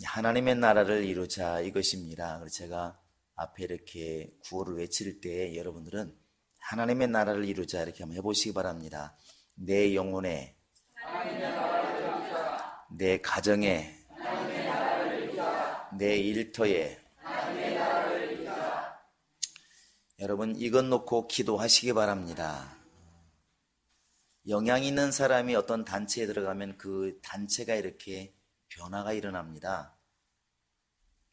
하나님의 나라를 이루자 이것입니다. 그래서 제가 앞에 이렇게 구호를 외칠 때 여러분들은 하나님의 나라를 이루자 이렇게 한번 해보시기 바랍니다. 내 영혼에, 내 가정에, 내 일터에. 여러분 이것 놓고 기도하시기 바랍니다. 영향 있는 사람이 어떤 단체에 들어가면 그 단체가 이렇게 변화가 일어납니다.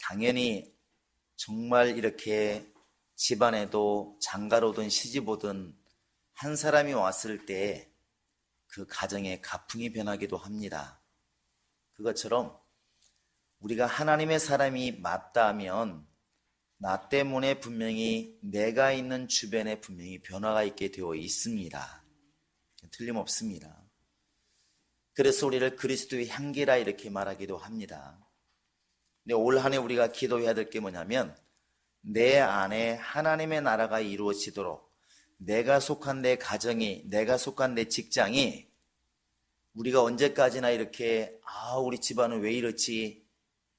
당연히 정말 이렇게 집안에도 장가로든 시집오든 한 사람이 왔을 때 그 가정에 가풍이 변하기도 합니다. 그것처럼 우리가 하나님의 사람이 맞다 하면 나 때문에 분명히 내가 있는 주변에 분명히 변화가 있게 되어 있습니다. 틀림없습니다. 그래서 우리를 그리스도의 향기라 이렇게 말하기도 합니다. 근데 올 한 해 우리가 기도해야 될 게 뭐냐면 내 안에 하나님의 나라가 이루어지도록 내가 속한 내 가정이, 내가 속한 내 직장이 우리가 언제까지나 이렇게 우리 집안은 왜 이렇지,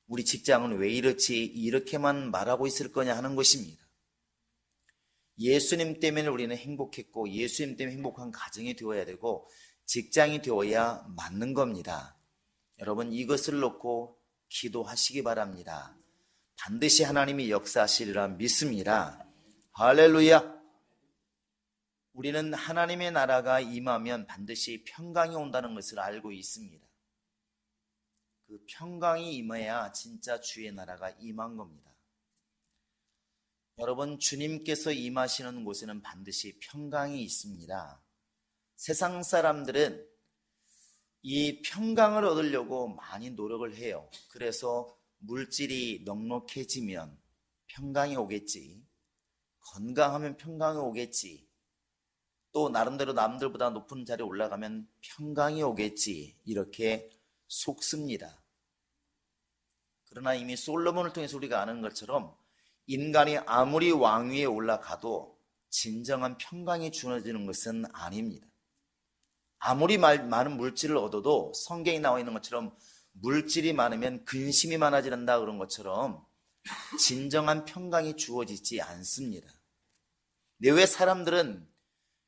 우리 직장은 왜 이렇지 이렇게만 말하고 있을 거냐 하는 것입니다. 예수님 때문에 우리는 행복했고 예수님 때문에 행복한 가정이 되어야 되고 직장이 되어야 맞는 겁니다. 여러분 이것을 놓고 기도하시기 바랍니다. 반드시 하나님이 역사하시리라 믿습니다. 할렐루야. 우리는 하나님의 나라가 임하면 반드시 평강이 온다는 것을 알고 있습니다. 그 평강이 임해야 진짜 주의 나라가 임한 겁니다. 여러분 주님께서 임하시는 곳에는 반드시 평강이 있습니다. 세상 사람들은 이 평강을 얻으려고 많이 노력을 해요. 그래서 물질이 넉넉해지면 평강이 오겠지, 건강하면 평강이 오겠지, 또 나름대로 남들보다 높은 자리에 올라가면 평강이 오겠지 이렇게 속습니다. 그러나 이미 솔로몬을 통해서 우리가 아는 것처럼 인간이 아무리 왕위에 올라가도 진정한 평강이 주어지는 것은 아닙니다. 아무리 많은 물질을 얻어도 성경에 나와 있는 것처럼 물질이 많으면 근심이 많아진다 그런 것처럼 진정한 평강이 주어지지 않습니다. 근데 왜 사람들은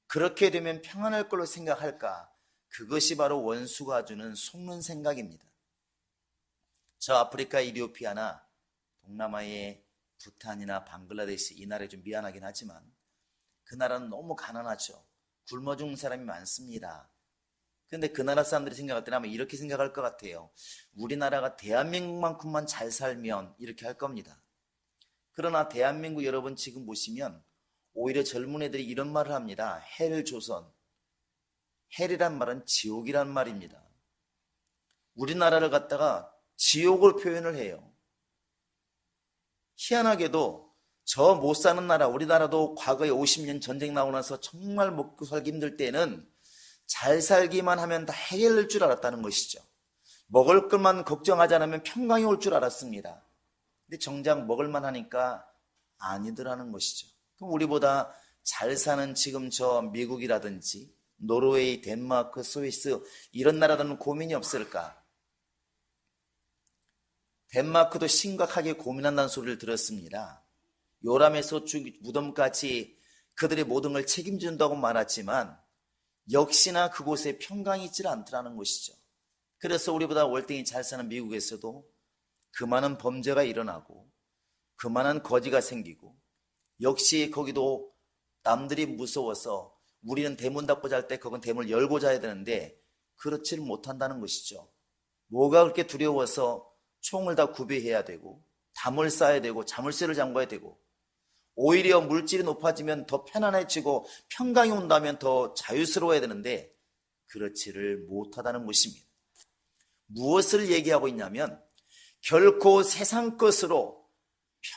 그렇게 되면 평안할 걸로 생각할까? 그것이 바로 원수가 주는 속는 생각입니다. 저 아프리카 이디오피아나 동남아의 부탄이나 방글라데시 이 나라에 좀 미안하긴 하지만 그 나라는 너무 가난하죠. 굶어 죽는 사람이 많습니다. 그런데 그 나라 사람들이 생각할 때는 아마 이렇게 생각할 것 같아요. 우리나라가 대한민국만큼만 잘 살면 이렇게 할 겁니다. 그러나 대한민국 여러분 지금 보시면 오히려 젊은 애들이 이런 말을 합니다. 헬조선. 헬이란 말은 지옥이란 말입니다. 우리나라를 갖다가 지옥을 표현을 해요. 희한하게도 저 못 사는 나라, 우리나라도 과거에 50년 전쟁 나고 나서 정말 먹고 살기 힘들 때는 잘 살기만 하면 다 해결될 줄 알았다는 것이죠. 먹을 것만 걱정하지 않으면 평강이 올 줄 알았습니다. 근데 정작 먹을만 하니까 아니더라는 것이죠. 그럼 우리보다 잘 사는 지금 저 미국이라든지 노르웨이, 덴마크, 스위스 이런 나라들은 고민이 없을까? 덴마크도 심각하게 고민한다는 소리를 들었습니다. 요람에서 무덤까지 그들의 모든 걸 책임진다고 말했지만 역시나 그곳에 평강이 있지 않더라는 것이죠. 그래서 우리보다 월등히 잘 사는 미국에서도 그 많은 범죄가 일어나고 그 많은 거지가 생기고 역시 거기도 남들이 무서워서 우리는 대문 닫고 잘 때 거긴 대문을 열고 자야 되는데 그렇지를 못한다는 것이죠. 뭐가 그렇게 두려워서 총을 다 구비해야 되고 담을 쌓아야 되고 자물쇠를 잠궈야 되고 오히려 물질이 높아지면 더 편안해지고 평강이 온다면 더 자유스러워야 되는데 그렇지를 못하다는 것입니다. 무엇을 얘기하고 있냐면 결코 세상 것으로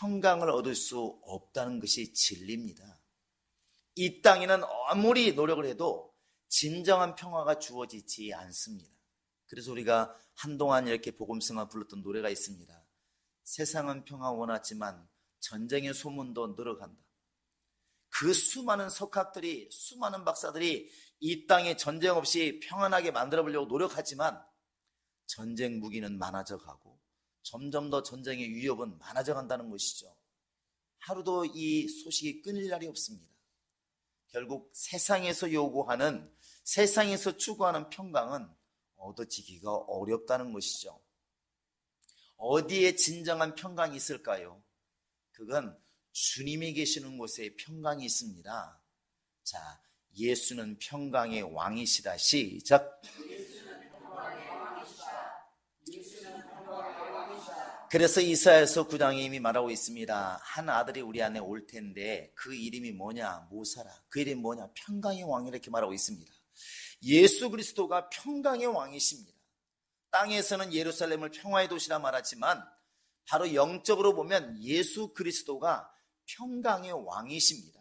평강을 얻을 수 없다는 것이 진리입니다. 이 땅에는 아무리 노력을 해도 진정한 평화가 주어지지 않습니다. 그래서 우리가 한동안 이렇게 복음성화 불렀던 노래가 있습니다. 세상은 평화 원하지만 전쟁의 소문도 늘어간다. 그 수많은 석학들이, 수많은 박사들이 이 땅에 전쟁 없이 평안하게 만들어 보려고 노력하지만 전쟁 무기는 많아져 가고 점점 더 전쟁의 위협은 많아져 간다는 것이죠. 하루도 이 소식이 끊일 날이 없습니다. 결국 세상에서 요구하는, 세상에서 추구하는 평강은 얻어지기가 어렵다는 것이죠. 어디에 진정한 평강이 있을까요? 그건 주님이 계시는 곳에 평강이 있습니다. 자, 예수는 평강의 왕이시다. 시작. 그래서 이사야서 9장에 이미 말하고 있습니다. 한 아들이 우리 안에 올 텐데 그 이름이 뭐냐? 모사라. 그 이름이 뭐냐? 평강의 왕이라 이렇게 말하고 있습니다. 예수 그리스도가 평강의 왕이십니다. 땅에서는 예루살렘을 평화의 도시라 말하지만 바로 영적으로 보면 예수 그리스도가 평강의 왕이십니다.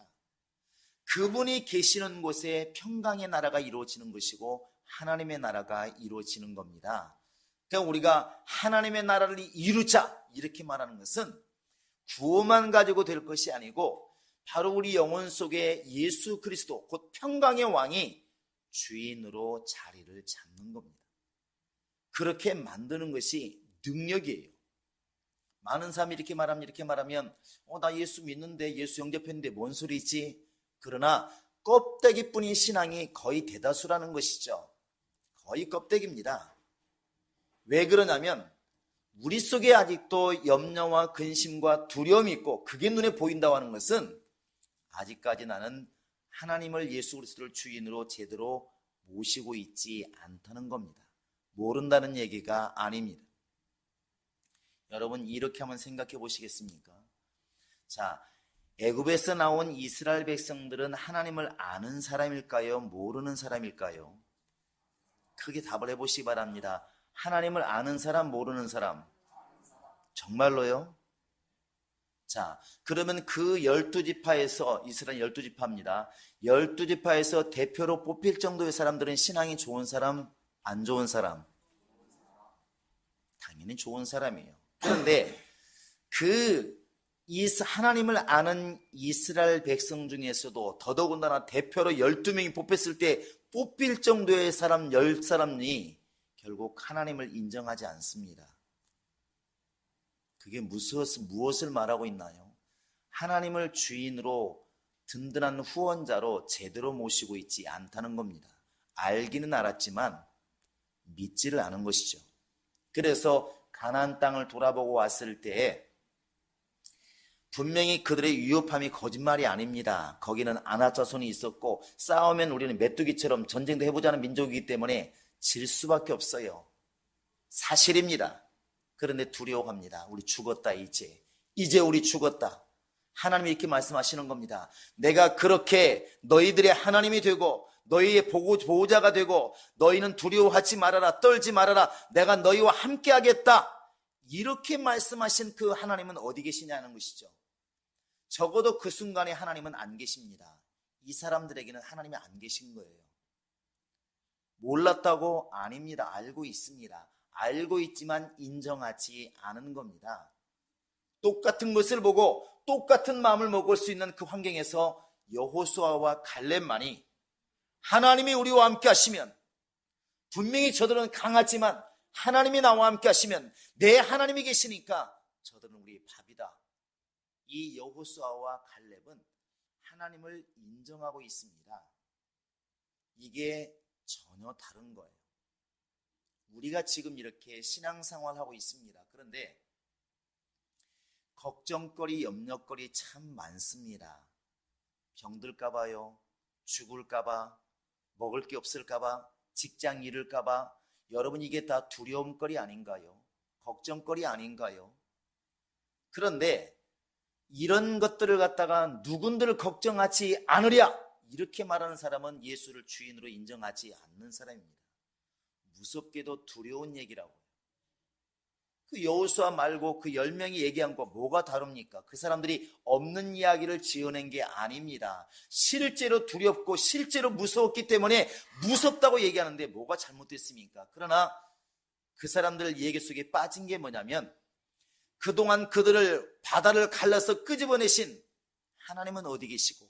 그분이 계시는 곳에 평강의 나라가 이루어지는 것이고 하나님의 나라가 이루어지는 겁니다. 그러니까 우리가 하나님의 나라를 이루자 이렇게 말하는 것은 구호만 가지고 될 것이 아니고 바로 우리 영혼 속에 예수 그리스도 곧 평강의 왕이 주인으로 자리를 잡는 겁니다. 그렇게 만드는 것이 능력이에요. 많은 사람이 이렇게 말하면 나 예수 믿는데, 예수 영접했는데 뭔 소리지? 그러나 껍데기뿐인 신앙이 거의 대다수라는 것이죠. 거의 껍데기입니다. 왜 그러냐면 우리 속에 아직도 염려와 근심과 두려움이 있고 그게 눈에 보인다고 하는 것은 아직까지 나는 하나님을, 예수 그리스도를 주인으로 제대로 모시고 있지 않다는 겁니다. 모른다는 얘기가 아닙니다. 여러분, 이렇게 한번 생각해 보시겠습니까? 자, 애굽에서 나온 이스라엘 백성들은 하나님을 아는 사람일까요? 모르는 사람일까요? 크게 답을 해보시기 바랍니다. 하나님을 아는 사람, 모르는 사람? 정말로요? 자, 그러면 그 12지파에서, 이스라엘 12지파입니다. 12지파에서 대표로 뽑힐 정도의 사람들은 신앙이 좋은 사람, 안 좋은 사람? 당연히 좋은 사람이에요. 그런데 하나님을 아는 이스라엘 백성 중에서도 더더군다나 대표로 12명이 뽑혔을 때 뽑힐 정도의 사람 10사람이 결국 하나님을 인정하지 않습니다. 그게 무엇을 말하고 있나요? 하나님을 주인으로 든든한 후원자로 제대로 모시고 있지 않다는 겁니다. 알기는 알았지만 믿지를 않은 것이죠. 그래서 가나안 땅을 돌아보고 왔을 때에 분명히 그들의 위협함이 거짓말이 아닙니다. 거기는 아낙자손이 있었고 싸우면 우리는 메뚜기처럼 전쟁도 해보자는 민족이기 때문에 질 수밖에 없어요. 사실입니다. 그런데 두려워합니다. 우리 죽었다. 이제 우리 죽었다. 하나님이 이렇게 말씀하시는 겁니다. 내가 그렇게 너희들의 하나님이 되고 너희의 보호자가 되고 너희는 두려워하지 말아라, 떨지 말아라, 내가 너희와 함께 하겠다, 이렇게 말씀하신 그 하나님은 어디 계시냐는 것이죠. 적어도 그 순간에 하나님은 안 계십니다. 이 사람들에게는 하나님이 안 계신 거예요. 몰랐다고? 아닙니다. 알고 있습니다. 알고 있지만 인정하지 않은 겁니다. 똑같은 것을 보고 똑같은 마음을 먹을 수 있는 그 환경에서 여호수아와 갈렙만이 하나님이 우리와 함께 하시면, 분명히 저들은 강하지만 하나님이 나와 함께 하시면, 내 하나님이 계시니까 저들은 우리의 밥이다. 이 여호수아와 갈렙은 하나님을 인정하고 있습니다. 이게 전혀 다른 거예요. 우리가 지금 이렇게 신앙생활하고 있습니다. 그런데 걱정거리, 염려거리 참 많습니다. 병들까봐요, 죽을까봐, 먹을 게 없을까봐, 직장 잃을까봐. 여러분, 이게 다 두려움거리 아닌가요? 걱정거리 아닌가요? 그런데 이런 것들을 갖다가 누군들 걱정하지 않으랴, 이렇게 말하는 사람은 예수를 주인으로 인정하지 않는 사람입니다. 무섭게도 두려운 얘기라고요. 그 여호수아 말고 그 10명이 얘기한 거 뭐가 다릅니까? 그 사람들이 없는 이야기를 지어낸 게 아닙니다. 실제로 두렵고 실제로 무서웠기 때문에 무섭다고 얘기하는데 뭐가 잘못됐습니까? 그러나 그 사람들 얘기 속에 빠진 게 뭐냐면, 그동안 그들을 바다를 갈라서 끄집어내신 하나님은 어디 계시고,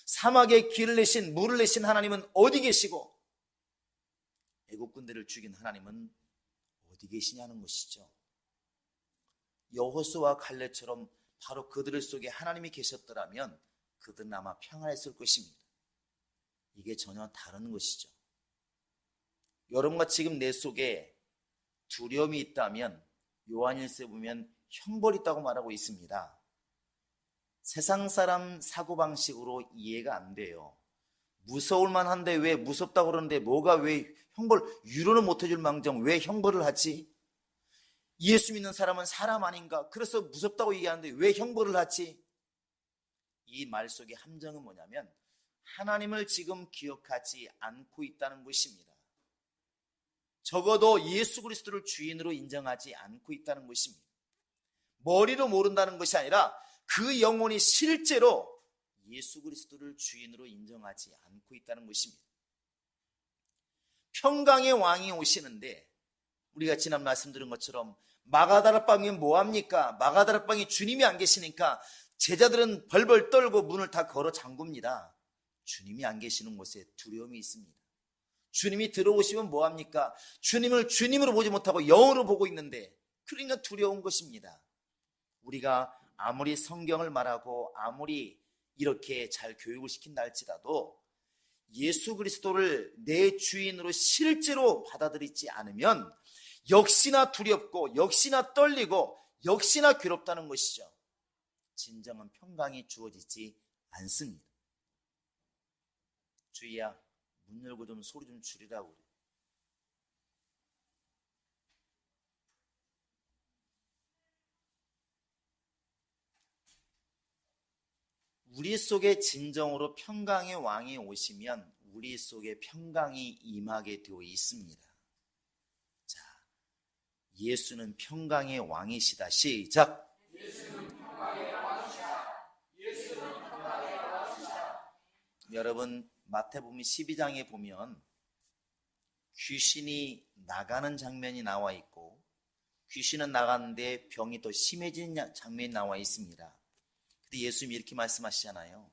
사막에 길을 내신, 물을 내신 하나님은 어디 계시고, 애국군대를 죽인 하나님은 어디 어디 계시냐는 것이죠. 여호수아와 갈렙처럼 바로 그들 속에 하나님이 계셨더라면 그들은 아마 평안했을 것입니다. 이게 전혀 다른 것이죠. 여러분과 지금 내 속에 두려움이 있다면 요한일서에 보면 형벌이 있다고 말하고 있습니다. 세상 사람 사고방식으로 이해가 안 돼요. 무서울 만한데 왜 무섭다고 그러는데 뭐가 왜 형벌, 위로는 못해줄 망정 왜 형벌을 하지? 예수 믿는 사람은 사람 아닌가? 그래서 무섭다고 얘기하는데 왜 형벌을 하지? 이 말 속의 함정은 뭐냐면 하나님을 지금 기억하지 않고 있다는 것입니다. 적어도 예수 그리스도를 주인으로 인정하지 않고 있다는 것입니다. 머리로 모른다는 것이 아니라 그 영혼이 실제로 예수 그리스도를 주인으로 인정하지 않고 있다는 것입니다. 평강의 왕이 오시는데 우리가 지난 말씀 드린 것처럼 마가다락방이 뭐합니까? 마가다락방에 주님이 안 계시니까 제자들은 벌벌 떨고 문을 다 걸어 잠굽니다. 주님이 안 계시는 곳에 두려움이 있습니다. 주님이 들어오시면 뭐합니까? 주님을 주님으로 보지 못하고 영으로 보고 있는데 그러니까 두려운 것입니다. 우리가 아무리 성경을 말하고 아무리 이렇게 잘 교육을 시킨다 할지라도 예수 그리스도를 내 주인으로 실제로 받아들이지 않으면 역시나 두렵고 역시나 떨리고 역시나 괴롭다는 것이죠. 진정한 평강이 주어지지 않습니다. 주희야, 문 열고 좀 소리 좀 줄이라고. 우리 속에 진정으로 평강의 왕이 오시면 우리 속에 평강이 임하게 되어 있습니다. 자, 예수는 평강의 왕이시다. 시작. 예수는 평강의 왕이시다. 예수는 평강의 왕이시다. 여러분, 마태복음 12장에 보면 귀신이 나가는 장면이 나와 있고 귀신은 나가는데 병이 더 심해지는 장면이 나와 있습니다. 근데 예수님이 이렇게 말씀하시잖아요.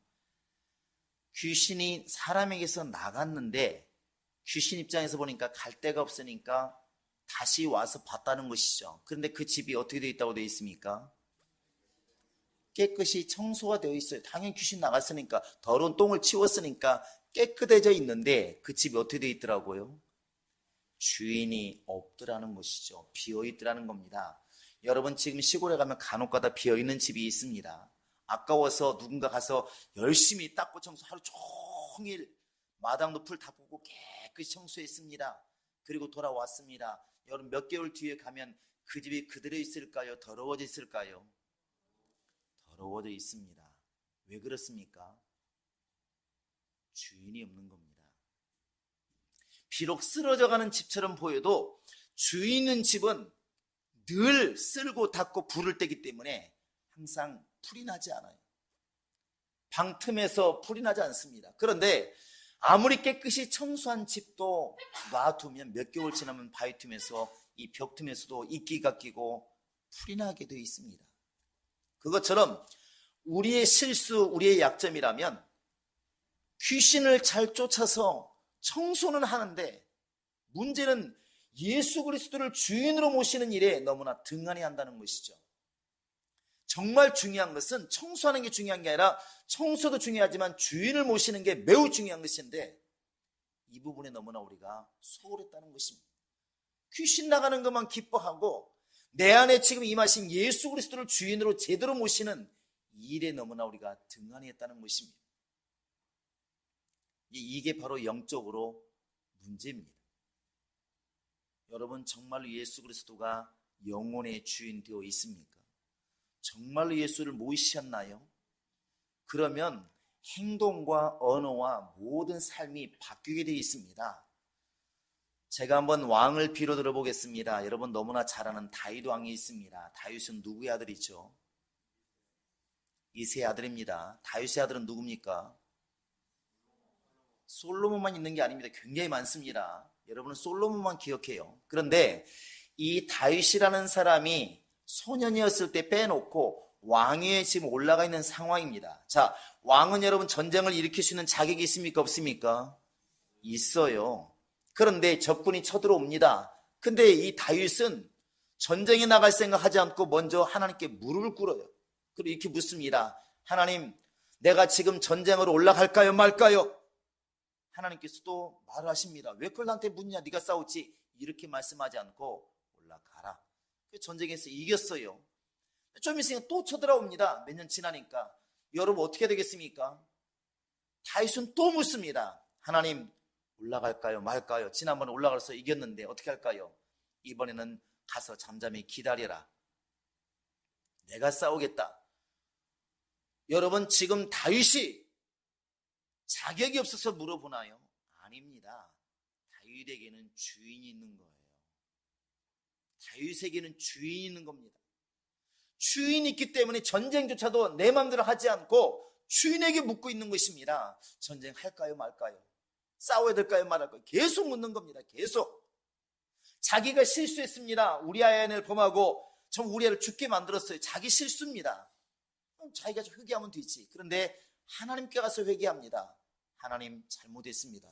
귀신이 사람에게서 나갔는데 귀신 입장에서 보니까 갈 데가 없으니까 다시 와서 봤다는 것이죠. 그런데 그 집이 어떻게 되어 있다고 되어 있습니까? 깨끗이 청소가 되어 있어요. 당연히 귀신 나갔으니까 더러운 똥을 치웠으니까 깨끗해져 있는데 그 집이 어떻게 되어 있더라고요? 주인이 없더라는 것이죠. 비어있더라는 겁니다. 여러분 지금 시골에 가면 간혹가다 비어있는 집이 있습니다. 아까워서 누군가 가서 열심히 닦고 청소 하루 종일 마당도 풀 다 뽑고 깨끗이 청소했습니다. 그리고 돌아왔습니다. 여러분 몇 개월 뒤에 가면 그 집이 그대로 있을까요? 더러워져 있을까요? 더러워져 있습니다. 왜 그렇습니까? 주인이 없는 겁니다. 비록 쓰러져가는 집처럼 보여도 주인 있는 집은 늘 쓸고 닦고 불을 떼기 때문에 항상 풀이 나지 않아요. 방 틈에서 풀이 나지 않습니다. 그런데 아무리 깨끗이 청소한 집도 놔두면 몇 개월 지나면 바위 틈에서 이 벽 틈에서도 이끼가 끼고 풀이 나게 되어 있습니다. 그것처럼 우리의 실수, 우리의 약점이라면 귀신을 잘 쫓아서 청소는 하는데 문제는 예수 그리스도를 주인으로 모시는 일에 너무나 등한히 한다는 것이죠. 정말 중요한 것은 청소하는 게 중요한 게 아니라 청소도 중요하지만 주인을 모시는 게 매우 중요한 것인데 이 부분에 너무나 우리가 소홀했다는 것입니다. 귀신 나가는 것만 기뻐하고 내 안에 지금 임하신 예수 그리스도를 주인으로 제대로 모시는 이 일에 너무나 우리가 등한히 했다는 것입니다. 이게 바로 영적으로 문제입니다. 여러분 정말로 예수 그리스도가 영혼의 주인 되어 있습니까? 정말로 예수를 모시셨나요? 그러면 행동과 언어와 모든 삶이 바뀌게 되어 있습니다. 제가 한번 왕을 비로 들어보겠습니다. 여러분 너무나 잘 아는 다윗 왕이 있습니다. 다윗은 누구의 아들이죠? 이새의 아들입니다. 다윗의 아들은 누굽니까? 솔로몬만 있는 게 아닙니다. 굉장히 많습니다. 여러분은 솔로몬만 기억해요. 그런데 이 다윗이라는 사람이 소년이었을 때 빼놓고 왕위에 지금 올라가 있는 상황입니다. 자, 왕은 여러분 전쟁을 일으킬 수 있는 자격이 있습니까? 없습니까? 있어요. 그런데 적군이 쳐들어옵니다. 근데 이 다윗은 전쟁에 나갈 생각하지 않고 먼저 하나님께 무릎을 꿇어요. 그리고 이렇게 묻습니다. 하나님, 내가 지금 전쟁으로 올라갈까요 말까요? 하나님께서도 말을 하십니다. 왜 그걸 나한테 묻냐? 네가 싸웠지. 이렇게 말씀하지 않고 올라가라. 전쟁에서 이겼어요. 좀 있으니까 또 쳐들어옵니다. 몇 년 지나니까. 여러분 어떻게 되겠습니까? 다윗은 또 묻습니다. 하나님, 올라갈까요 말까요? 지난번에 올라가서 이겼는데 어떻게 할까요? 이번에는 가서 잠잠히 기다려라. 내가 싸우겠다. 여러분, 지금 다윗이 자격이 없어서 물어보나요? 아닙니다. 다윗에게는 주인이 있는 거예요. 다윗에게는 주인이 있는 겁니다. 주인이 있기 때문에 전쟁조차도 내 마음대로 하지 않고 주인에게 묻고 있는 것입니다. 전쟁할까요 말까요? 싸워야 될까요 말할까요? 계속 묻는 겁니다. 계속. 자기가 실수했습니다. 우리아를 범하고 전 우리아를 죽게 만들었어요. 자기 실수입니다. 자기가 회개하면 되지. 그런데 하나님께 가서 회개합니다. 하나님, 잘못했습니다.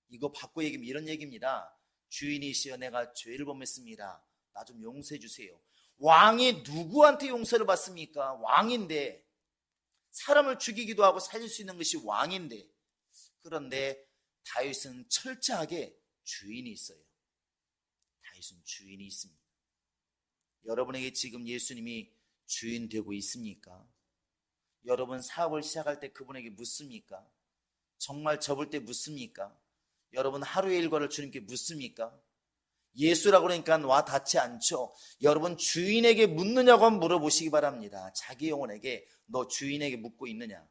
이거 바꿔 얘기하면 이런 얘기입니다. 주인이시여, 내가 죄를 범했습니다. 나 좀 용서해 주세요. 왕이 누구한테 용서를 받습니까? 왕인데, 사람을 죽이기도 하고 살릴 수 있는 것이 왕인데. 그런데 다윗은 철저하게 주인이 있어요. 다윗은 주인이 있습니다. 여러분에게 지금 예수님이 주인 되고 있습니까? 여러분 사업을 시작할 때 그분에게 묻습니까? 정말 접을 때 묻습니까? 여러분 하루의 일과를 주님께 묻습니까? 예수라고 그러니까 와 닿지 않죠. 여러분 주인에게 묻느냐고 한번 물어보시기 바랍니다. 자기 영혼에게 너 주인에게 묻고 있느냐?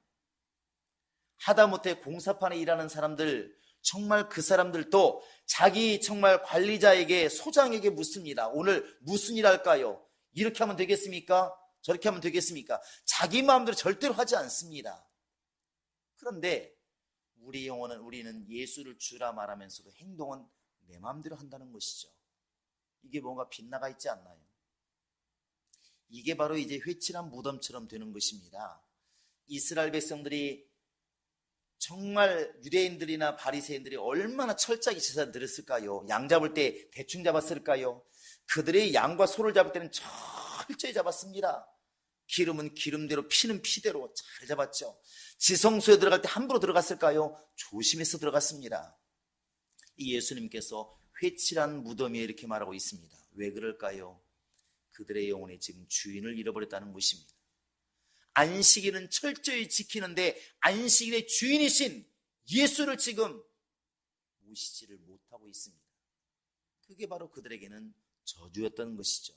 하다못해 공사판에 일하는 사람들, 정말 그 사람들도 자기 정말 관리자에게, 소장에게 묻습니다. 오늘 무슨 일 할까요? 이렇게 하면 되겠습니까? 저렇게 하면 되겠습니까? 자기 마음대로 절대로 하지 않습니다. 그런데 우리 영혼은, 우리는 예수를 주라 말하면서도 행동은 내 마음대로 한다는 것이죠. 이게 뭔가 빗나가 있지 않나요? 이게 바로 이제 회칠한 무덤처럼 되는 것입니다. 이스라엘 백성들이 정말 유대인들이나 바리새인들이 얼마나 철저하게 제사를 드렸을까요? 양 잡을 때 대충 잡았을까요? 그들의 양과 소를 잡을 때는 철저히 잡았습니다. 기름은 기름대로, 피는 피대로 잘 잡았죠. 지성소에 들어갈 때 함부로 들어갔을까요? 조심해서 들어갔습니다. 이 예수님께서 회칠한 무덤이에 이렇게 말하고 있습니다. 왜 그럴까요? 그들의 영혼이 지금 주인을 잃어버렸다는 것입니다. 안식일은 철저히 지키는데 안식일의 주인이신 예수를 지금 모시지를 못하고 있습니다. 그게 바로 그들에게는 저주였던 것이죠.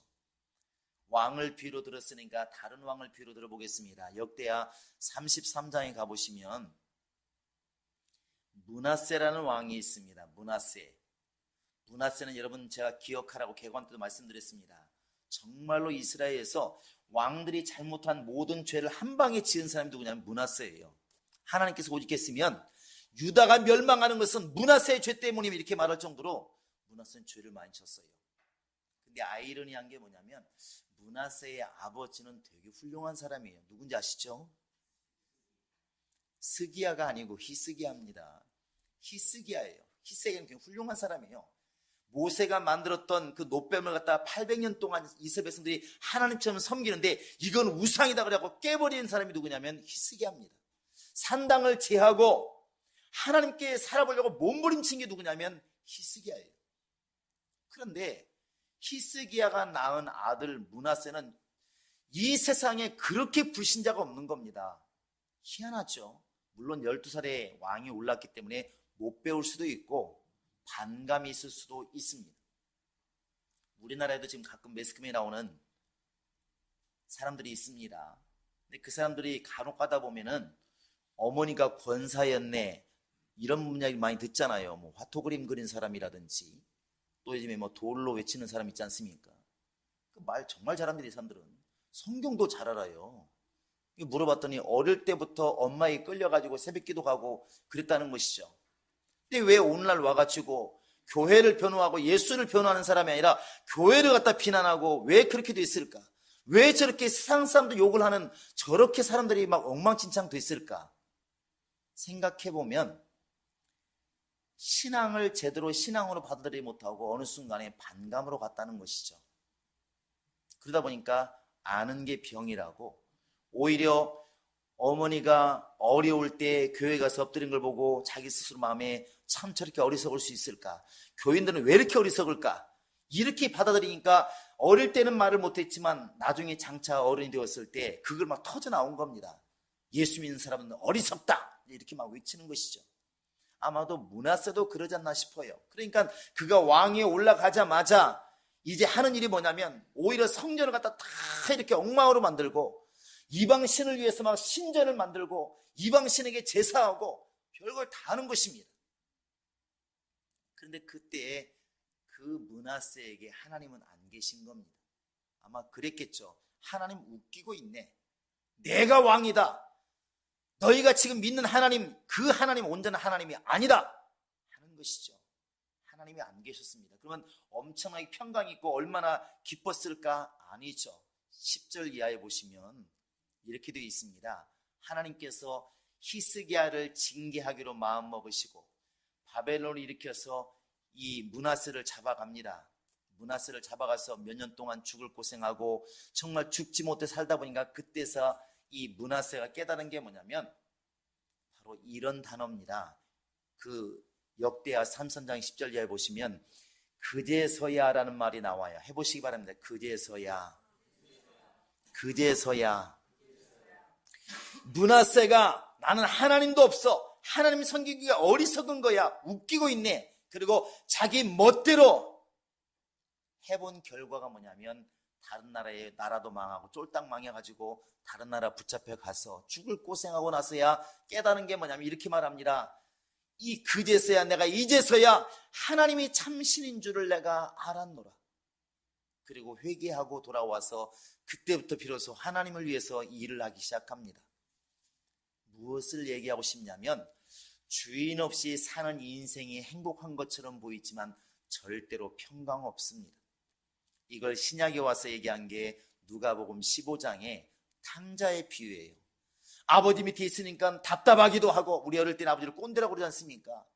왕을 비로 들었으니까 다른 왕을 비로 들어보겠습니다. 역대하 33장에 가보시면 므낫세라는 왕이 있습니다. 므낫세는 여러분 제가 기억하라고 개관 때도 말씀드렸습니다. 정말로 이스라엘에서 왕들이 잘못한 모든 죄를 한 방에 지은 사람이 누구냐면 므낫세예요. 하나님께서 오직했으면 유다가 멸망하는 것은 므낫세의 죄 때문이면 이렇게 말할 정도로 므낫세는 죄를 많이 졌어요. 근데 아이러니한 게 뭐냐면 므낫세의 아버지는 되게 훌륭한 사람이에요. 누군지 아시죠? 스기야가 아니고 히스기야입니다. 히스기야예요. 히스기야는 굉장히 훌륭한 사람이에요. 모세가 만들었던 그 놋뱀을 갖다가 800년 동안 이스라엘 백성들이 하나님처럼 섬기는데 이건 우상이다 그래갖고 깨버리는 사람이 누구냐면 히스기야입니다. 산당을 제하고 하나님께 살아보려고 몸부림친 게 누구냐면 히스기야예요. 그런데 히스기야가 낳은 아들 므낫세는 이 세상에 그렇게 불신자가 없는 겁니다. 희한하죠. 물론 12살에 왕이 올랐기 때문에 못 배울 수도 있고 반감이 있을 수도 있습니다. 우리나라에도 지금 가끔 매스컴에 나오는 사람들이 있습니다. 근데 그 사람들이 간혹 가다 보면은 어머니가 권사였네 이런 이야기 많이 듣잖아요. 뭐 화토 그림 그린 사람이라든지 또 요즘에 뭐 돌로 외치는 사람 있지 않습니까? 그 말 정말 잘합니다. 이 사람들은 성경도 잘 알아요. 물어봤더니 어릴 때부터 엄마에 끌려가지고 새벽기도 가고 그랬다는 것이죠. 근데 왜 오늘날 와가지고 교회를 변호하고 예수를 변호하는 사람이 아니라 교회를 갖다 비난하고 왜 그렇게 됐을까? 왜 저렇게 세상 사람도 욕을 하는 저렇게 사람들이 막 엉망진창 됐을까? 생각해보면 신앙을 제대로 신앙으로 받아들이지 못하고 어느 순간에 반감으로 갔다는 것이죠. 그러다 보니까 아는 게 병이라고, 오히려 어머니가 어려울 때 교회 가서 엎드린 걸 보고 자기 스스로 마음에 참 저렇게 어리석을 수 있을까? 교인들은 왜 이렇게 어리석을까? 이렇게 받아들이니까 어릴 때는 말을 못했지만 나중에 장차 어른이 되었을 때 그걸 막 터져 나온 겁니다. 예수 믿는 사람은 어리석다! 이렇게 막 외치는 것이죠. 아마도 므낫세도 그러지 않나 싶어요. 그러니까 그가 왕위에 올라가자마자 이제 하는 일이 뭐냐면 오히려 성전을 갖다 다 이렇게 엉망으로 만들고 이방신을 위해서 막 신전을 만들고 이방신에게 제사하고 별걸 다 하는 것입니다. 그런데 그때 그 므낫세에게 하나님은 안 계신 겁니다. 아마 그랬겠죠. 하나님 웃기고 있네. 내가 왕이다. 너희가 지금 믿는 하나님, 그 하나님 온전한 하나님이 아니다 하는 것이죠. 하나님이 안 계셨습니다. 그러면 엄청나게 평강이 있고 얼마나 기뻤을까? 아니죠. 10절 이하에 보시면 이렇게 되어 있습니다. 하나님께서 히스기야를 징계하기로 마음먹으시고 바벨론을 일으켜서 이 므낫세를 잡아갑니다. 므낫세를 잡아가서 몇 년 동안 죽을 고생하고 정말 죽지 못해 살다 보니까 그때서 이 므낫세가 깨달은 게 뭐냐면 바로 이런 단어입니다. 그 역대하 3장 10절 이하에 보시면 그제서야라는 말이 나와요. 해보시기 바랍니다. 그제서야. 므낫세가 나는 하나님도 없어, 하나님 섬기기가 어리석은 거야, 웃기고 있네. 그리고 자기 멋대로 해본 결과가 뭐냐면 다른 나라의 나라도 망하고 쫄딱 망해가지고 다른 나라 붙잡혀 가서 죽을 고생하고 나서야 깨달은 게 뭐냐면 이렇게 말합니다. 이 그제서야, 내가 이제서야 하나님이 참신인 줄을 내가 알았노라. 그리고 회개하고 돌아와서 그때부터 비로소 하나님을 위해서 일을 하기 시작합니다. 무엇을 얘기하고 싶냐면 주인 없이 사는 인생이 행복한 것처럼 보이지만 절대로 평강 없습니다. 이걸 신약에 와서 얘기한 게 누가복음 15장의 탕자의 비유예요. 아버지 밑에 있으니까 답답하기도 하고, 우리 어릴 때는 아버지를 꼰대라고 그러지 않습니까?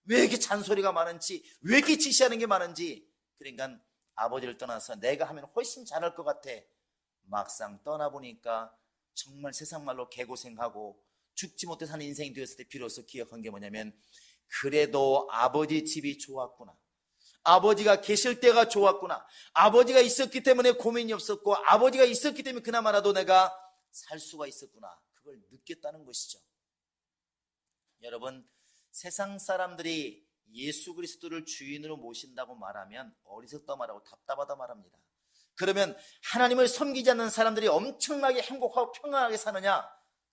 왜 이렇게 잔소리가 많은지, 왜 이렇게 지시하는 게 많은지. 그러니까 아버지를 떠나서 내가 하면 훨씬 잘할 것 같아. 막상 떠나보니까 정말 세상 말로 개고생하고 죽지 못해 사는 인생이 되었을 때 비로소 기억한 게 뭐냐면 그래도 아버지 집이 좋았구나. 아버지가 계실 때가 좋았구나. 아버지가 있었기 때문에 고민이 없었고 아버지가 있었기 때문에 그나마라도 내가 살 수가 있었구나. 그걸 느꼈다는 것이죠. 여러분, 세상 사람들이 예수 그리스도를 주인으로 모신다고 말하면 어리석다 말하고 답답하다 말합니다. 그러면 하나님을 섬기지 않는 사람들이 엄청나게 행복하고 평안하게 사느냐?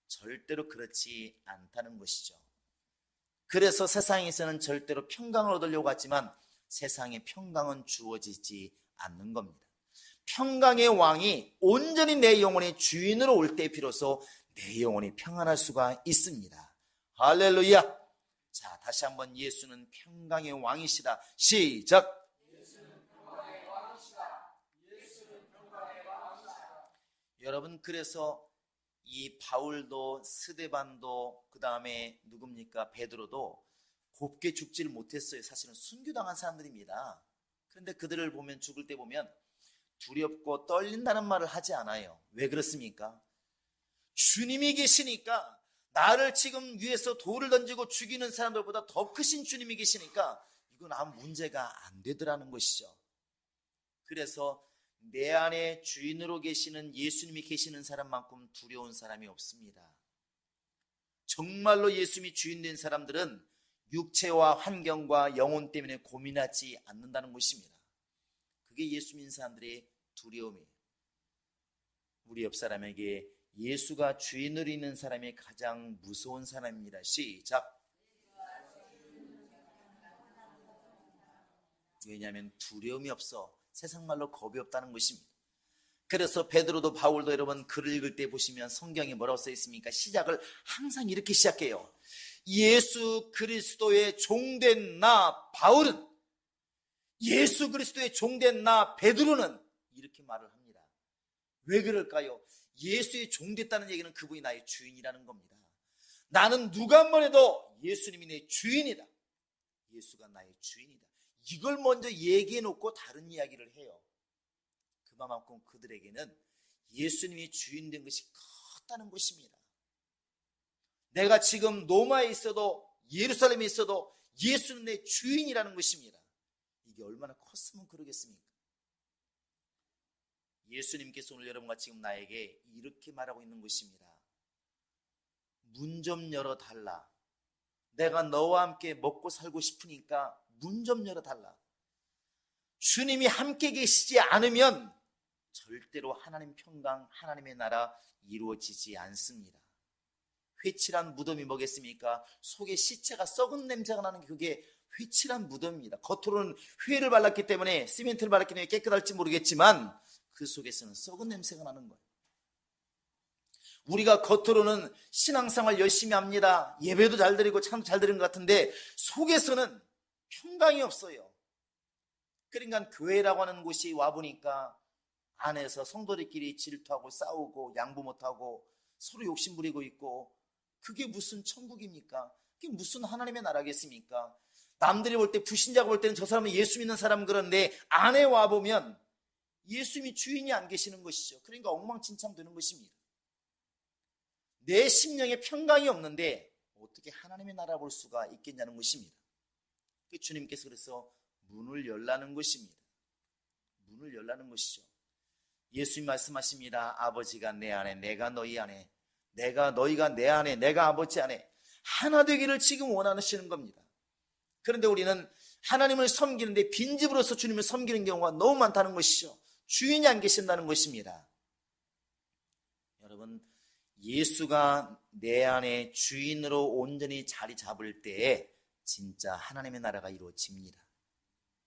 절대로 그렇지 않다는 것이죠. 그래서 세상에서는 절대로 평강을 얻으려고 하지만 세상에 평강은 주어지지 않는 겁니다. 평강의 왕이 온전히 내 영혼의 주인으로 올 때 비로소 내 영혼이 평안할 수가 있습니다. 할렐루야. 자, 다시 한번 예수는 평강의 왕이시다. 시작. 예수는 평강의 왕이시다. 예수는 평강의 왕이시다. 여러분, 그래서 이 바울도 스데반도 그 다음에 누굽니까? 베드로도 곱게 죽지를 못했어요. 사실은 순교당한 사람들입니다. 그런데 그들을 보면, 죽을 때 보면 두렵고 떨린다는 말을 하지 않아요. 왜 그렇습니까? 주님이 계시니까, 나를 지금 위에서 돌을 던지고 죽이는 사람들보다 더 크신 주님이 계시니까 이건 아무 문제가 안 되더라는 것이죠. 그래서 내 안에 주인으로 계시는 예수님이 계시는 사람만큼 두려운 사람이 없습니다. 정말로 예수님이 주인 된 사람들은 육체와 환경과 영혼 때문에 고민하지 않는다는 것입니다. 그게 예수 믿는 사람들의 두려움이에요. 우리 옆 사람에게 예수가 주인으로 있는 사람이 가장 무서운 사람입니다. 시작. 왜냐하면 두려움이 없어. 세상 말로 겁이 없다는 것입니다. 그래서 베드로도 바울도 여러분 글을 읽을 때 보시면 성경에 뭐라고 써 있습니까? 시작을 항상 이렇게 시작해요. 예수 그리스도의 종된 나 바울은, 예수 그리스도의 종된 나 베드로는 이렇게 말을 합니다. 왜 그럴까요? 예수의 종됐다는 얘기는 그분이 나의 주인이라는 겁니다. 나는 누가 한번 해도 예수님이 내 주인이다. 예수가 나의 주인이다. 이걸 먼저 얘기해 놓고 다른 이야기를 해요. 그만큼 그들에게는 예수님이 주인 된 것이 컸다는 것입니다. 내가 지금 로마에 있어도 예루살렘에 있어도 예수는 내 주인이라는 것입니다. 이게 얼마나 컸으면 그러겠습니까? 예수님께서 오늘 여러분과 지금 나에게 이렇게 말하고 있는 것입니다. 문 좀 열어달라. 내가 너와 함께 먹고 살고 싶으니까 문 좀 열어달라. 주님이 함께 계시지 않으면 절대로 하나님 평강, 하나님의 나라 이루어지지 않습니다. 회칠한 무덤이 뭐겠습니까? 속에 시체가 썩은 냄새가 나는 게 그게 회칠한 무덤입니다. 겉으로는 회를 발랐기 때문에, 시멘트를 발랐기 때문에 깨끗할지 모르겠지만 그 속에서는 썩은 냄새가 나는 거예요. 우리가 겉으로는 신앙생활 열심히 합니다. 예배도 잘 드리고 참 잘 드리는 것 같은데 속에서는 평강이 없어요. 그러니까 교회라고 하는 곳이 와보니까 안에서 성도들끼리 질투하고 싸우고 양보 못하고 서로 욕심부리고 있고, 그게 무슨 천국입니까? 그게 무슨 하나님의 나라겠습니까? 남들이 볼 때, 불신자가 볼 때는 저 사람은 예수 믿는 사람 그런데 안에 와보면 예수님이 주인이 안 계시는 것이죠. 그러니까 엉망진창 되는 것입니다. 내 심령에 평강이 없는데 어떻게 하나님의 나라 볼 수가 있겠냐는 것입니다. 주님께서 그래서 문을 열라는 것입니다. 문을 열라는 것이죠. 예수님 말씀하십니다. 아버지가 내 안에, 내가 너희 안에, 너희가 내 안에, 내가 아버지 안에 하나 되기를 지금 원하시는 겁니다. 그런데 우리는 하나님을 섬기는데 빈집으로서 주님을 섬기는 경우가 너무 많다는 것이죠. 주인이 안 계신다는 것입니다. 여러분, 예수가 내 안에 주인으로 온전히 자리 잡을 때에 진짜 하나님의 나라가 이루어집니다.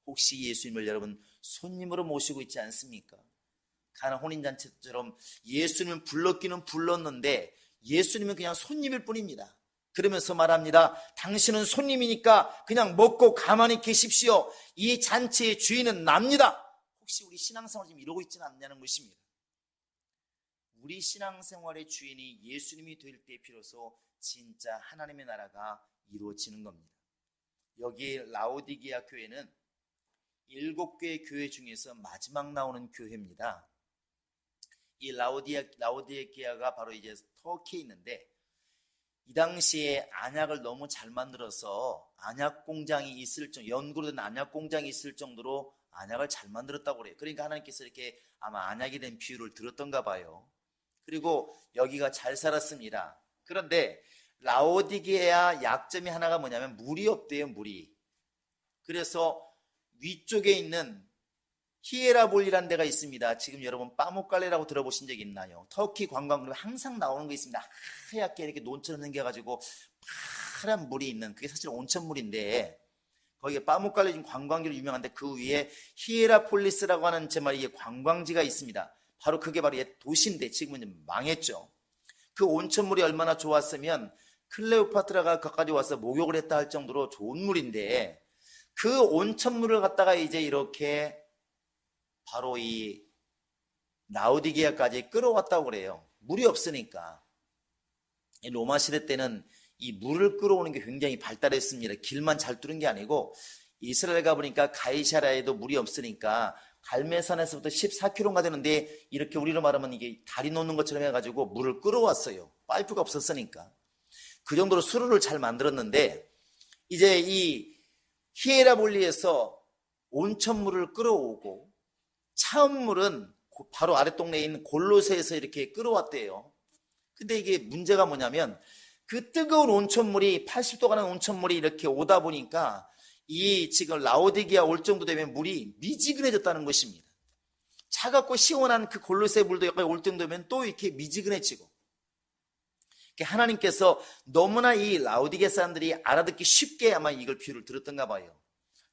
혹시 예수님을 여러분 손님으로 모시고 있지 않습니까? 가나 혼인잔치처럼 예수님을 불렀기는 불렀는데 예수님은 그냥 손님일 뿐입니다. 그러면서 말합니다. 당신은 손님이니까 그냥 먹고 가만히 계십시오. 이 잔치의 주인은 납니다. 혹시 우리 신앙생활 지금 이러고 있지는 않냐는 것입니다. 우리 신앙생활의 주인이 예수님이 될 때 비로소 진짜 하나님의 나라가 이루어지는 겁니다. 여기 라오디게아 교회는 7개의 교회 중에서 마지막 나오는 교회입니다. 이 라오디게아가 바로 이제 터키에 있는데, 이 당시에 안약을 너무 잘 만들어서 안약 공장이 있을 정도, 연구로 된 안약 공장이 있을 정도로 안약을 잘 만들었다고 그래요. 그러니까 하나님께서 이렇게 아마 안약이 된 비유를 들었던가 봐요. 그리고 여기가 잘 살았습니다. 그런데 라오디게아 약점이 하나가 뭐냐면 물이 없대요, 물이. 그래서 위쪽에 있는 히에라볼리라는 데가 있습니다. 지금 여러분 빠무칼레라고 들어보신 적 있나요? 터키 관광객 항상 나오는 거 있습니다. 하얗게 이렇게 논처럼 생겨가지고 파란 물이 있는, 그게 사실 온천물인데 거기에 빠무칼레 지금 관광지로 유명한데 그 위에 히에라폴리스라고 하는 정말 이게 관광지가 있습니다. 바로 그게 바로 옛 도시인데 지금은 망했죠. 그 온천물이 얼마나 좋았으면 클레오파트라가 거기까지 와서 목욕을 했다 할 정도로 좋은 물인데, 그 온천물을 갖다가 이제 이렇게 바로 이 라오디게아까지 끌어왔다고 그래요. 물이 없으니까. 로마 시대 때는 이 물을 끌어오는 게 굉장히 발달했습니다. 길만 잘 뚫은 게 아니고, 이스라엘 가보니까 가이사라에도 물이 없으니까 갈멜산에서부터 14km가 되는데 이렇게 우리로 말하면 이게 다리 놓는 것처럼 해가지고 물을 끌어왔어요. 파이프가 없었으니까. 그 정도로 수로를 잘 만들었는데, 이제 이 히에라볼리에서 온천물을 끌어오고 차음물은 바로 아랫동네에 있는 골로새에서 이렇게 끌어왔대요. 근데 이게 문제가 뭐냐면 그 뜨거운 온천물이 80도 가는 온천물이 이렇게 오다 보니까 이 지금 라오디게아 올 정도 되면 물이 미지근해졌다는 것입니다. 차갑고 시원한 그 골로새 물도 여기까지 올 정도면 또 이렇게 미지근해지고, 하나님께서 너무나 이 라오디게아 사람들이 알아듣기 쉽게 아마 이걸 비유를 들었던가 봐요.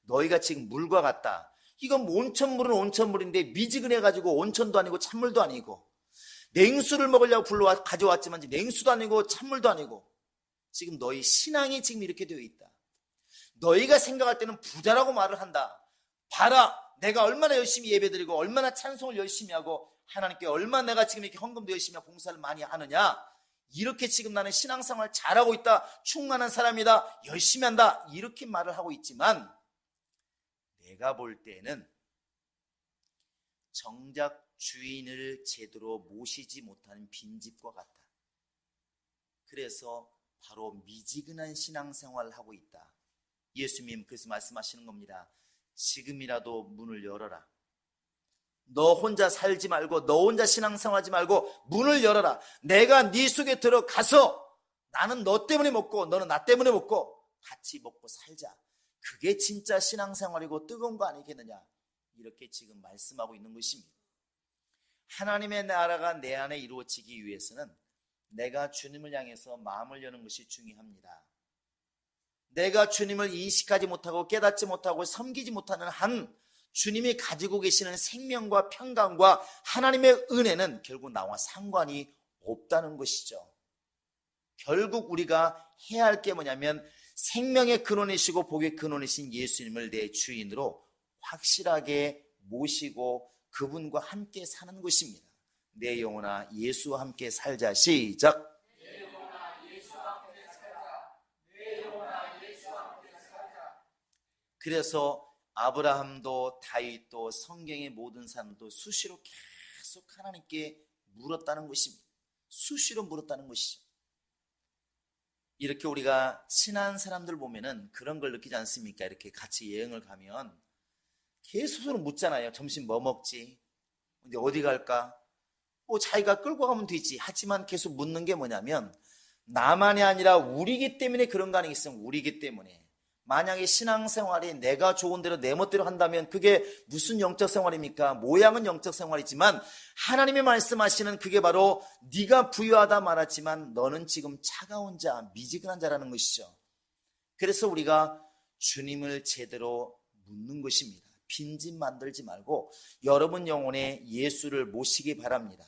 너희가 지금 물과 같다. 이건 온천물은 온천물인데 미지근해가지고 온천도 아니고 찬물도 아니고, 냉수를 먹으려고 가져왔지만 냉수도 아니고 찬물도 아니고, 지금 너희 신앙이 지금 이렇게 되어 있다. 너희가 생각할 때는 부자라고 말을 한다. 봐라, 내가 얼마나 열심히 예배드리고 얼마나 찬송을 열심히 하고 하나님께 얼마나 내가 지금 이렇게 헌금도 열심히 하고 봉사를 많이 하느냐. 이렇게 지금 나는 신앙생활 잘하고 있다, 충만한 사람이다, 열심히 한다, 이렇게 말을 하고 있지만 내가 볼 때는 정작 주인을 제대로 모시지 못하는 빈집과 같다. 그래서 바로 미지근한 신앙생활을 하고 있다. 예수님 그래서 말씀하시는 겁니다. 지금이라도 문을 열어라. 너 혼자 살지 말고, 너 혼자 신앙생활하지 말고 문을 열어라. 내가 네 속에 들어가서 나는 너 때문에 먹고 너는 나 때문에 먹고 같이 먹고 살자. 그게 진짜 신앙생활이고 뜨거운 거 아니겠느냐, 이렇게 지금 말씀하고 있는 것입니다. 하나님의 나라가 내 안에 이루어지기 위해서는 내가 주님을 향해서 마음을 여는 것이 중요합니다. 내가 주님을 인식하지 못하고 깨닫지 못하고 섬기지 못하는 한 주님이 가지고 계시는 생명과 평강과 하나님의 은혜는 결국 나와 상관이 없다는 것이죠. 결국 우리가 해야 할 게 뭐냐면 생명의 근원이시고 복의 근원이신 예수님을 내 주인으로 확실하게 모시고 그분과 함께 사는 것입니다. 내 영혼아 예수와 함께 살자. 시작. 내 영혼아 예수와 함께 살자. 내 영혼아 예수와 함께 살자. 그래서 아브라함도 다윗도 성경의 모든 사람도 수시로 계속 하나님께 물었다는 것입니다. 수시로 물었다는 것이죠. 이렇게 우리가 친한 사람들 보면은 그런 걸 느끼지 않습니까? 이렇게 같이 여행을 가면 계속 서로 묻잖아요. 점심 뭐 먹지? 근데 어디 갈까? 뭐 자기가 끌고 가면 되지. 하지만 계속 묻는 게 뭐냐면 나만이 아니라 우리기 때문에 그런 거 아니겠어요? 우리기 때문에. 만약에 신앙생활이 내가 좋은 대로 내 멋대로 한다면 그게 무슨 영적 생활입니까? 모양은 영적 생활이지만 하나님의 말씀하시는 그게 바로 네가 부유하다 말하지만 너는 지금 차가운 자, 미지근한 자라는 것이죠. 그래서 우리가 주님을 제대로 묻는 것입니다. 빈집 만들지 말고 여러분 영혼에 예수를 모시기 바랍니다.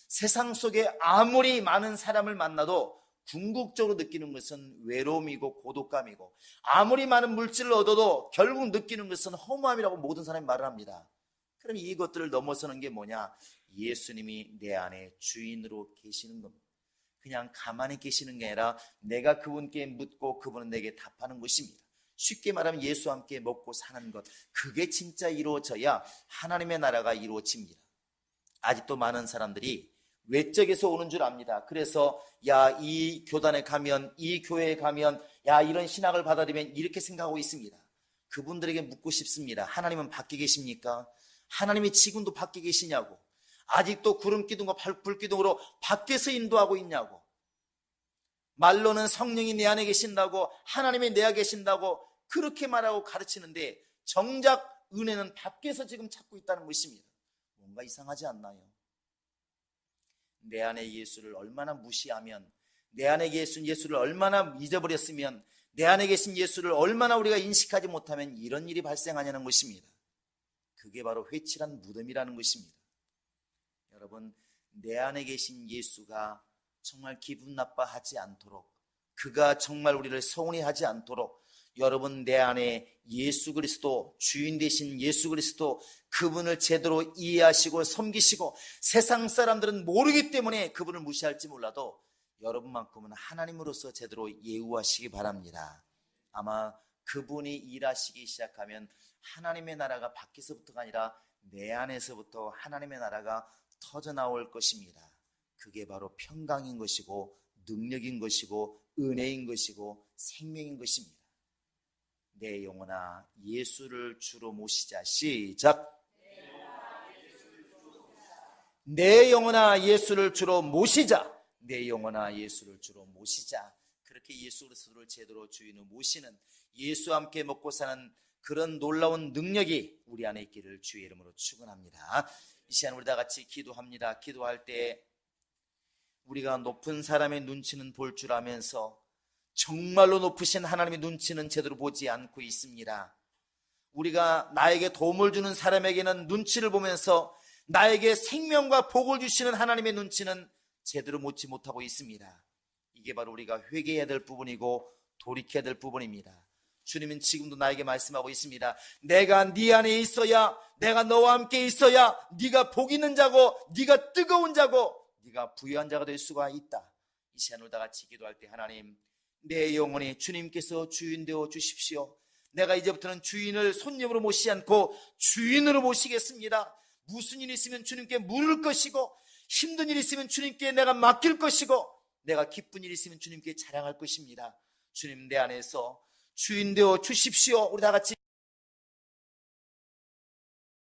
세상 속에 아무리 많은 사람을 만나도 궁극적으로 느끼는 것은 외로움이고 고독감이고, 아무리 많은 물질을 얻어도 결국 느끼는 것은 허무함이라고 모든 사람이 말을 합니다. 그럼 이것들을 넘어서는 게 뭐냐? 예수님이 내 안에 주인으로 계시는 겁니다. 그냥 가만히 계시는 게 아니라 내가 그분께 묻고 그분은 내게 답하는 것입니다. 쉽게 말하면 예수와 함께 먹고 사는 것, 그게 진짜 이루어져야 하나님의 나라가 이루어집니다. 아직도 많은 사람들이 외적에서 오는 줄 압니다. 그래서 야, 이 교단에 가면, 이 교회에 가면, 야, 이런 신학을 받아들이면 이렇게 생각하고 있습니다. 그분들에게 묻고 싶습니다. 하나님은 밖에 계십니까? 하나님이 지금도 밖에 계시냐고. 아직도 구름기둥과 불기둥으로 밖에서 인도하고 있냐고. 말로는 성령이 내 안에 계신다고, 하나님이 내 안에 계신다고 그렇게 말하고 가르치는데 정작 은혜는 밖에서 지금 찾고 있다는 것입니다. 뭔가 이상하지 않나요? 내 안에 예수를 얼마나 무시하면, 내 안에 계신 예수를 얼마나 잊어버렸으면, 내 안에 계신 예수를 얼마나 우리가 인식하지 못하면 이런 일이 발생하냐는 것입니다. 그게 바로 회칠한 무덤이라는 것입니다. 여러분, 내 안에 계신 예수가 정말 기분 나빠하지 않도록, 그가 정말 우리를 서운히 하지 않도록 여러분 내 안에 예수 그리스도, 주인 되신 예수 그리스도, 그분을 제대로 이해하시고 섬기시고, 세상 사람들은 모르기 때문에 그분을 무시할지 몰라도 여러분만큼은 하나님으로서 제대로 예우하시기 바랍니다. 아마 그분이 일하시기 시작하면 하나님의 나라가 밖에서부터가 아니라 내 안에서부터 하나님의 나라가 터져나올 것입니다. 그게 바로 평강인 것이고 능력인 것이고 은혜인 것이고 생명인 것입니다. 내 영혼아 예수를 주로 모시자. 시작. 내 영혼아 예수를 주로 모시자. 내 영혼아 예수를 주로 모시자. 그렇게 예수 그리스도를 제대로 주인으로 모시는, 예수와 함께 먹고 사는 그런 놀라운 능력이 우리 안에 있기를 주의 이름으로 축원합니다. 이 시간 우리 다 같이 기도합니다. 기도할 때 우리가 높은 사람의 눈치는 볼 줄 아면서 정말로 높으신 하나님의 눈치는 제대로 보지 않고 있습니다. 우리가 나에게 도움을 주는 사람에게는 눈치를 보면서 나에게 생명과 복을 주시는 하나님의 눈치는 제대로 보지 못하고 있습니다. 이게 바로 우리가 회개해야 될 부분이고 돌이켜야 될 부분입니다. 주님은 지금도 나에게 말씀하고 있습니다. 내가 네 안에 있어야, 내가 너와 함께 있어야 네가 복 있는 자고 네가 뜨거운 자고 네가 부유한 자가 될 수가 있다. 이 시간 우리 다 같이 기도할 때 하나님, 내 영혼이 주님께서 주인 되어 주십시오. 내가 이제부터는 주인을 손님으로 모시지 않고 주인으로 모시겠습니다. 무슨 일이 있으면 주님께 물을 것이고, 힘든 일이 있으면 주님께 내가 맡길 것이고, 내가 기쁜 일이 있으면 주님께 자랑할 것입니다. 주님, 내 안에서 주인 되어 주십시오. 우리 다 같이